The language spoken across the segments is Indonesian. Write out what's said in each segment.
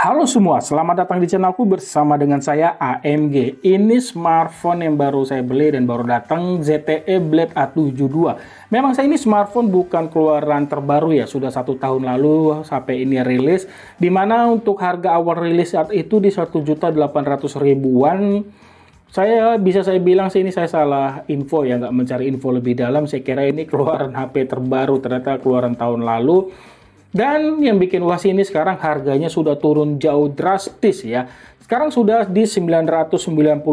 Halo semua, selamat datang di channelku bersama dengan saya AMG. Ini smartphone yang baru saya beli dan baru datang, ZTE Blade A72. Memang saya ini smartphone bukan keluaran terbaru ya, sudah 1 tahun lalu sampai ini rilis. Dimana untuk harga awal rilis saat itu di 1.800.000-an. Saya bilang sih ini saya salah info ya, nggak mencari info lebih dalam. Saya kira ini keluaran HP terbaru, ternyata keluaran tahun lalu. Dan yang bikin wah ini sekarang harganya sudah turun jauh drastis ya. Sekarang sudah di 999.000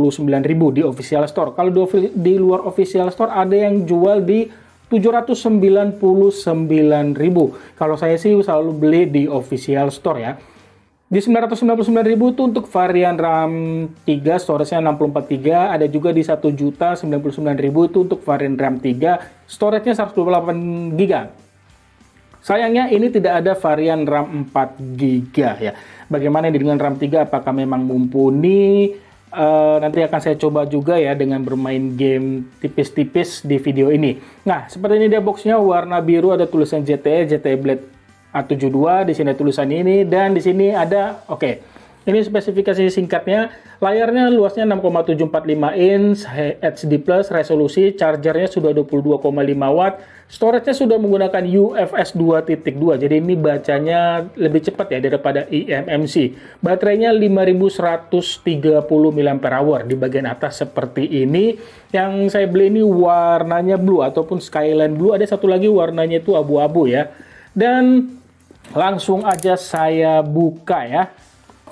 di official store. Kalau di luar official store ada yang jual di 799.000. Kalau saya sih selalu beli di official store ya. Di 999.000 itu untuk varian RAM 3, storage-nya 64GB, ada juga di 1.099.000 itu untuk varian RAM 3, storage-nya 128GB. Sayangnya ini tidak ada varian RAM 4GB ya. Bagaimana dengan RAM 3? Apakah memang mumpuni? Nanti akan saya coba juga ya dengan bermain game tipis-tipis di video ini. Nah, seperti ini dia boxnya, warna biru, ada tulisan ZTE Blade A72, di sini ada tulisan ini, dan di sini ada, ini spesifikasi singkatnya, layarnya luasnya 6,745 inch, HD+, resolusi, chargernya sudah 22,5 watt, storage-nya sudah menggunakan UFS 2.2, jadi ini bacanya lebih cepat ya daripada eMMC. Baterainya 5130 mAh di bagian atas seperti ini. Yang saya beli ini warnanya blue ataupun Skyline Blue, ada satu lagi warnanya itu abu-abu ya. Dan langsung aja saya buka ya.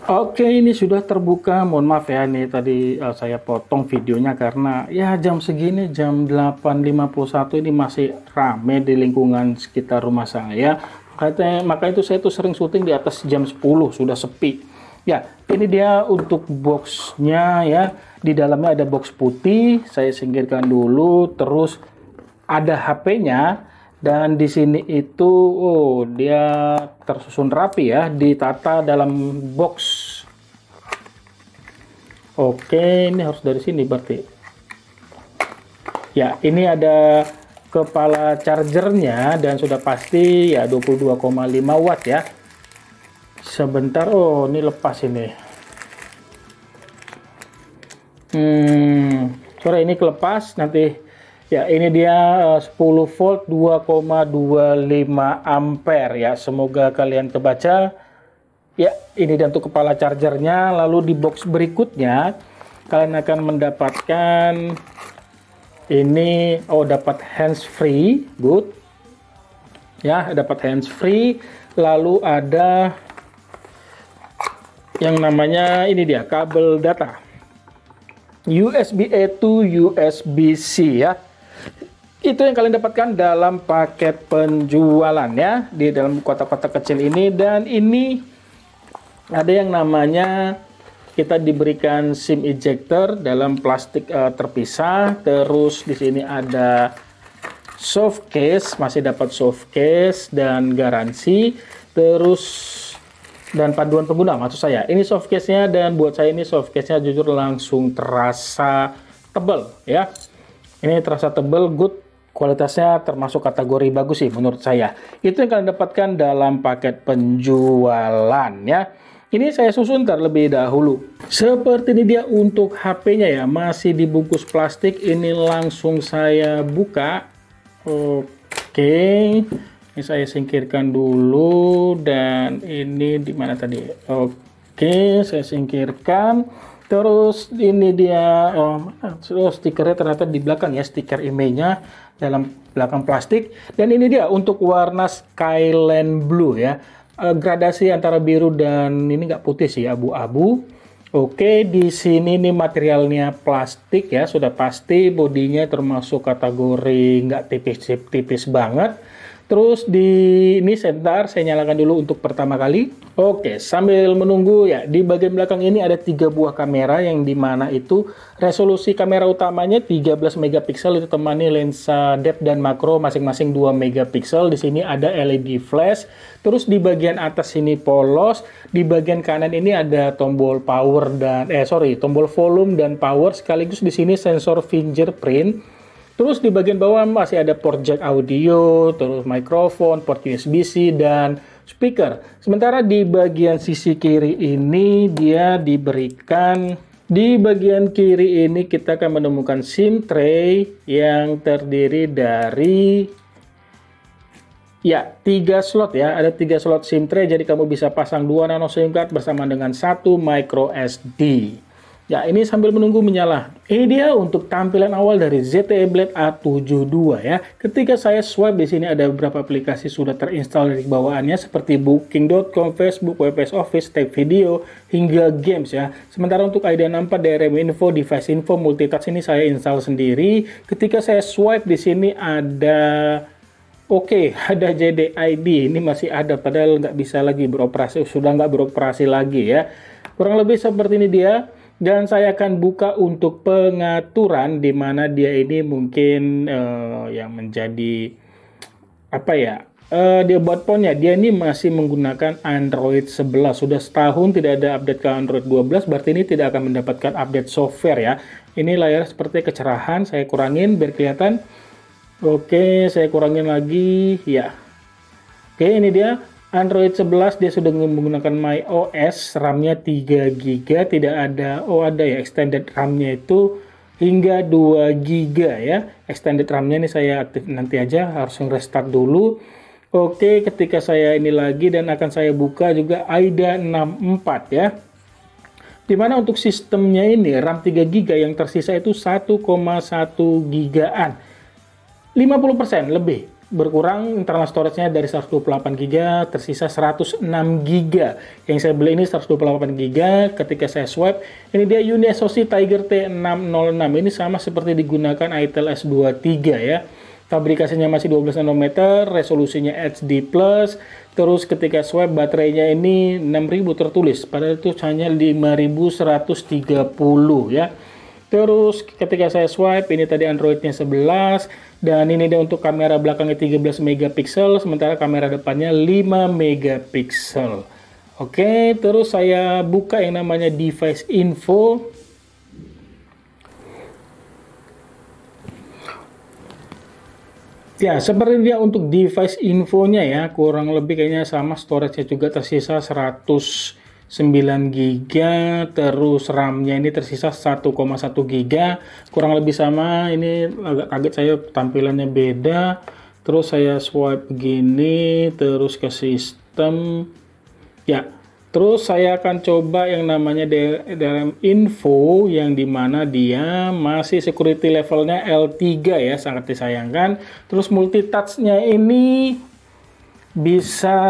Oke, ini sudah terbuka. Mohon maaf ya, nih tadi saya potong videonya karena ya jam segini, jam 8.51 ini masih rame di lingkungan sekitar rumah saya. Maka itu saya tuh sering syuting di atas jam 10, sudah sepi. Ya, ini dia untuk boxnya ya. Di dalamnya ada box putih, saya singkirkan dulu. Terus ada HP-nya. Dan di sini itu, dia tersusun rapi ya, ditata dalam box. Oke, ini harus dari sini berarti. Ya, ini ada kepala chargernya dan sudah pasti ya 22,5 watt ya. Sebentar, ini lepas ini. Sorry, ini kelepas nanti. Ya, ini dia 10 volt 2,25 ampere ya. Semoga kalian kebaca. Ya, ini dia untuk kepala chargernya. Lalu di box berikutnya kalian akan mendapatkan ini, dapat hands free, good. Ya, dapat hands free. Lalu ada yang namanya ini dia kabel data. USB-A to USB-C ya. Itu yang kalian dapatkan dalam paket penjualan ya, di dalam kotak-kotak kecil ini. Dan ini ada yang namanya, kita diberikan SIM ejector dalam plastik terpisah. Terus di sini ada soft case, masih dapat soft case dan garansi. Terus dan panduan pengguna maksud saya. Ini soft case-nya, dan buat saya ini soft case-nya jujur langsung terasa tebal ya. Ini terasa tebal, good. Kualitasnya termasuk kategori bagus sih menurut saya. Itu yang kalian dapatkan dalam paket penjualan ya. Ini saya susun terlebih dahulu. Seperti ini dia untuk HP-nya ya, masih dibungkus plastik. Ini langsung saya buka. Oke. Ini saya singkirkan dulu, dan ini di mana tadi? Oke, saya singkirkan. Terus ini dia, stikernya ternyata di belakang ya, stiker emailnya dalam belakang plastik. Dan ini dia untuk warna Skyline Blue ya, gradasi antara biru dan ini nggak putih sih, abu-abu. Oke, di sini nih materialnya plastik ya, sudah pasti. Bodinya termasuk kategori nggak tipis-tipis banget. Terus ini sebentar saya nyalakan dulu untuk pertama kali. Oke, sambil menunggu ya, di bagian belakang ini ada 3 buah kamera, yang dimana itu resolusi kamera utamanya 13 megapiksel ditemani lensa depth dan makro masing-masing 2 megapiksel. Di sini ada LED flash. Terus di bagian atas ini polos, di bagian kanan ini ada tombol power dan tombol volume dan power, sekaligus di sini sensor fingerprint. Terus di bagian bawah masih ada port jack audio, terus mikrofon, port USB-C, dan speaker. Sementara di bagian sisi kiri ini dia diberikan, di bagian kiri ini kita akan menemukan SIM tray yang terdiri dari 3 slot ya, ada 3 slot SIM tray, jadi kamu bisa pasang 2 nano SIM card bersama dengan 1 micro SD. Ya, ini sambil menunggu menyala. Ini dia untuk tampilan awal dari ZTE Blade A72 ya. Ketika saya swipe di sini ada beberapa aplikasi sudah terinstall di bawaannya seperti Booking.com, Facebook, WPS Office, Tag Video, hingga games ya. Sementara untuk ID64, DRM Info, Device Info, Multitouch ini saya install sendiri. Ketika saya swipe di sini ada ada JDID, ini masih ada, padahal nggak bisa lagi beroperasi, sudah nggak beroperasi lagi ya. Kurang lebih seperti ini dia. Dan saya akan buka untuk pengaturan, di mana dia ini mungkin yang menjadi apa ya? Dia buat ponnya, dia ini masih menggunakan Android 11. Sudah setahun tidak ada update ke Android 12, berarti ini tidak akan mendapatkan update software ya. Ini layar seperti kecerahan, saya kurangin biar kelihatan. Oke, saya kurangin lagi ya. Oke, ini dia Android 11, dia sudah menggunakan MyOS, RAM-nya 3 GB, tidak ada, ada ya extended RAM-nya itu hingga 2 GB ya. Extended RAM-nya ini saya aktif nanti aja, harus restart dulu. Oke, ketika saya ini lagi dan akan saya buka juga AIDA 64 ya. Dimana untuk sistemnya ini RAM 3 GB, yang tersisa itu 1,1 GB-an. 50% lebih berkurang internal storage-nya dari 128 GB tersisa 106 GB. Yang saya beli ini 128 GB. Ketika saya swipe, ini dia UniSoC Tiger T606. Ini sama seperti digunakan Itel S23 ya. Fabrikasinya masih 12 nanometer, resolusinya HD+. Terus ketika swipe baterainya ini 6000 tertulis, padahal itu hanya 5130 ya. Terus ketika saya swipe, ini tadi Androidnya 11, dan ini dia untuk kamera belakangnya 13 megapiksel, sementara kamera depannya 5 megapiksel. Oke, terus saya buka yang namanya Device Info. Ya, seperti dia untuk device infonya ya, kurang lebih kayaknya sama, storage-nya juga tersisa 109 GB, terus RAM-nya ini tersisa 1,1 GB, kurang lebih sama. Ini agak kaget saya, tampilannya beda. Terus saya swipe begini, terus ke sistem. Ya, terus saya akan coba yang namanya DRM Info, yang dimana dia masih security levelnya L3 ya, sangat disayangkan. Terus multitouch-nya ini bisa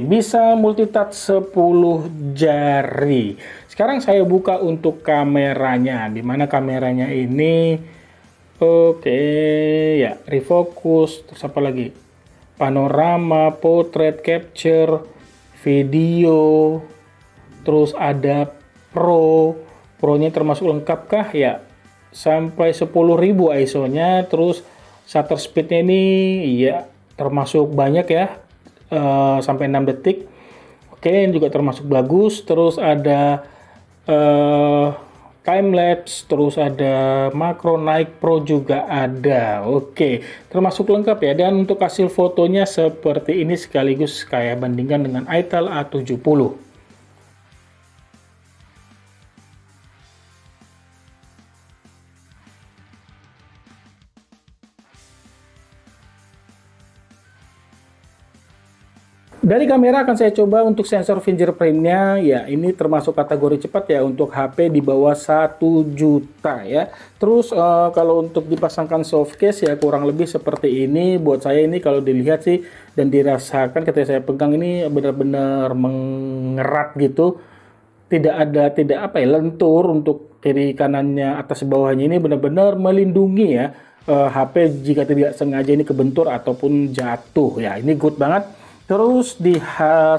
bisa multitouch 10 jari. Sekarang saya buka untuk kameranya, dimana kameranya ini ya, refocus, terus apa lagi? Panorama, portrait capture, video, terus ada Pro-nya termasuk lengkap kah ya? Sampai 10.000 ISO-nya, terus shutter speed-nya ini ya termasuk banyak ya. Sampai 6 detik. Oke, ini juga termasuk bagus. Terus ada time lapse, terus ada macro Night Pro juga ada. Oke, termasuk lengkap ya. Dan untuk hasil fotonya seperti ini, sekaligus kayak bandingkan dengan Itel A70. Dari kamera akan saya coba untuk sensor fingerprint-nya, ya ini termasuk kategori cepat ya untuk HP di bawah 1 juta ya. Terus kalau untuk dipasangkan soft case ya kurang lebih seperti ini. Buat saya ini kalau dilihat sih dan dirasakan ketika saya pegang ini benar-benar mengerat gitu. Tidak lentur untuk kiri kanannya, atas bawahnya, ini benar-benar melindungi ya HP jika tidak sengaja ini kebentur ataupun jatuh ya. Ini good banget. Terus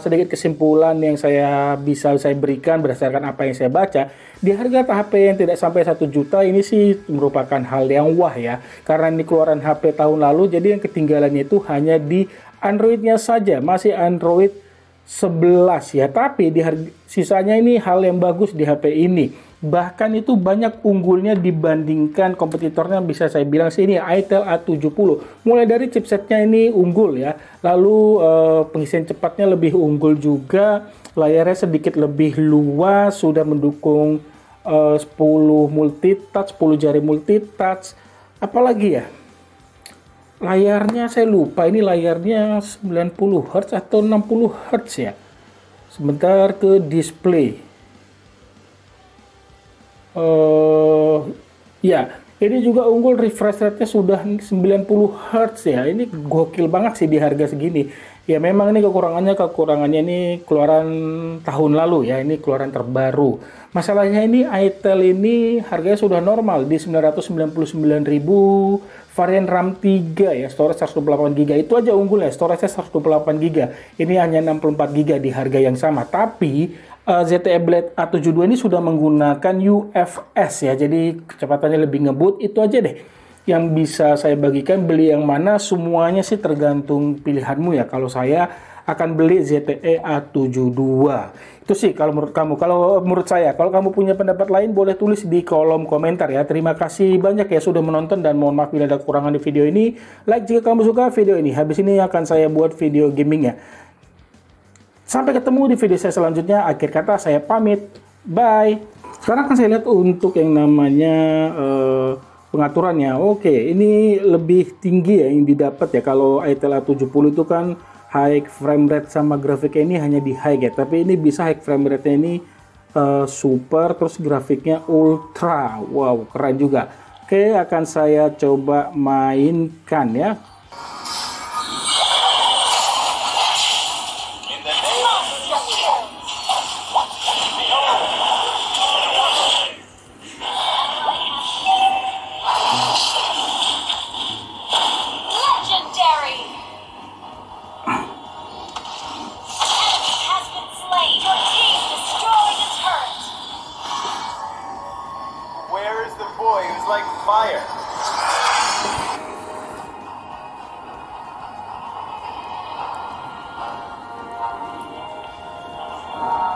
sedikit kesimpulan yang saya berikan berdasarkan apa yang saya baca, di harga HP yang tidak sampai 1 juta ini sih merupakan hal yang wah ya. Karena ini keluaran HP tahun lalu, jadi yang ketinggalannya itu hanya di Androidnya saja, masih Android 11 ya, tapi di sisanya ini hal yang bagus di HP ini. Bahkan itu banyak unggulnya dibandingkan kompetitornya, bisa saya bilang sih ini Itel A70. Mulai dari chipsetnya ini unggul ya, lalu pengisian cepatnya lebih unggul juga, layarnya sedikit lebih luas, sudah mendukung 10 multitouch, 10 jari multitouch. Apalagi ya? Layarnya saya lupa, ini layarnya 90 Hz atau 60 Hz ya. Sebentar ke display. Ya, ini juga unggul, refresh rate-nya sudah 90 Hz ya. Ini gokil banget sih di harga segini. Ya memang ini kekurangannya ini keluaran tahun lalu ya, ini keluaran terbaru. Masalahnya ini Itel ini harganya sudah normal di 999.000, varian RAM 3 ya, storage 128GB. Itu aja unggulnya, storage-nya 128GB. Ini hanya 64GB di harga yang sama. Tapi ZTE Blade A72 ini sudah menggunakan UFS ya, jadi kecepatannya lebih ngebut. Itu aja deh yang bisa saya bagikan. Beli yang mana semuanya sih tergantung pilihanmu ya. Kalau saya akan beli ZTE A72. Itu sih kalau menurut kamu. Kalau menurut saya, kalau kamu punya pendapat lain boleh tulis di kolom komentar ya. Terima kasih banyak ya sudah menonton, dan mohon maaf bila ada kekurangan di video ini. Like jika kamu suka video ini. Habis ini akan saya buat video gaming ya. Sampai ketemu di video saya selanjutnya. Akhir kata saya pamit. Bye. Sekarang akan saya lihat untuk yang namanya pengaturannya. Oke, ini lebih tinggi ya yang didapat ya. Kalau Itel A70 itu kan high frame rate sama grafiknya ini hanya di high ya. Tapi ini bisa high frame rate-nya ini super, terus grafiknya ultra. Wow, keren juga. Oke, akan saya coba mainkan ya.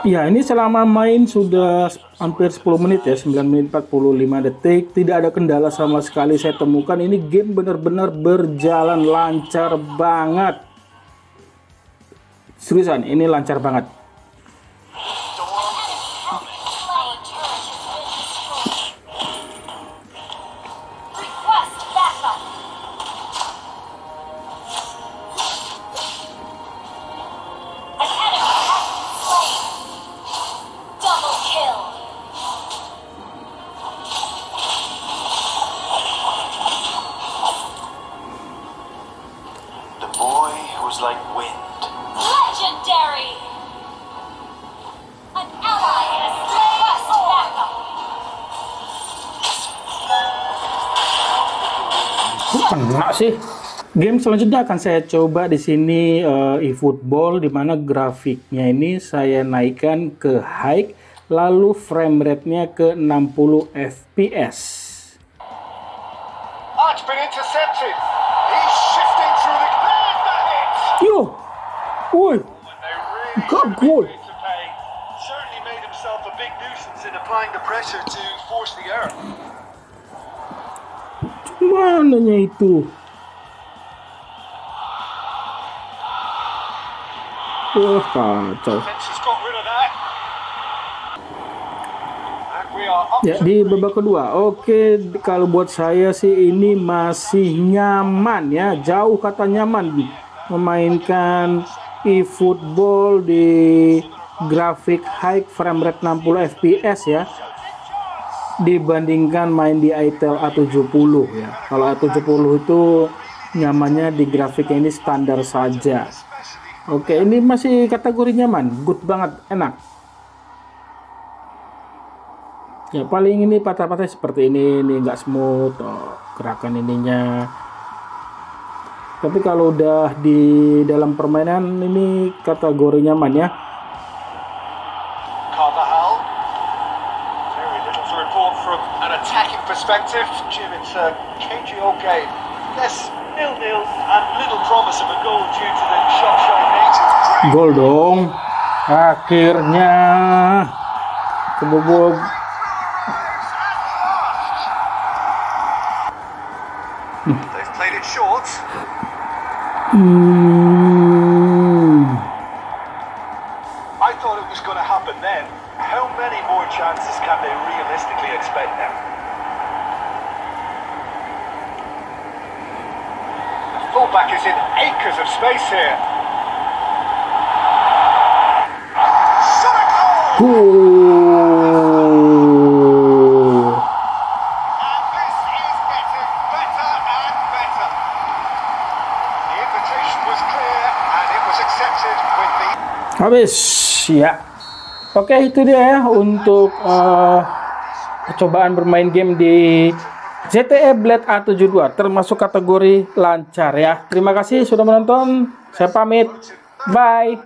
Ya, ini selama main sudah hampir 10 menit ya, 9 menit 45 detik. Tidak ada kendala sama sekali saya temukan. Ini game benar-benar berjalan lancar banget. Seriusan, ini lancar banget. Like wind. Legendary. An ally has slain backup. Kena sih. Game selanjutnya akan saya coba di sini eFootball, di mana grafiknya ini saya naikkan ke high, lalu frame rate-nya ke 60 FPS. Arch been intercepted. He's shifting through the Yo, woi, got goal. Certainly made himself a big nuisance in applying the pressure to force the error. Mananya itu? Wah, kacau. Ya, di babak kedua. Oke, kalau buat saya sih ini masih nyaman ya, jauh kata nyaman memainkan eFootball di grafik high frame rate 60 fps ya, dibandingkan main di Itel A70 ya. Kalau A70 itu nyamannya di grafiknya ini standar saja. Oke, ini masih kategori nyaman, good banget, enak. Ya paling ini patah-patah seperti ini nggak smooth, gerakan ininya. Tapi kalau udah di dalam permainan ini kategori nyaman ya. Carvajal. Very little to report from an attacking perspective. Jim, it's a cagey old game. Yes, 0-0 and little promise of a goal due to the shot-shy nature. Gol dong. Akhirnya kebobol. They've played it short. I thought it was going to happen then. How many more chances can they realistically expect now? The fullback is in acres of space here. Shot a goal! And this is getting better and better. The invitation was clear and it was accepted with the... Habis ya. Oke, itu dia ya untuk percobaan bermain game di ZTE Blade A72, termasuk kategori lancar ya. Terima kasih sudah menonton. Saya pamit. Bye.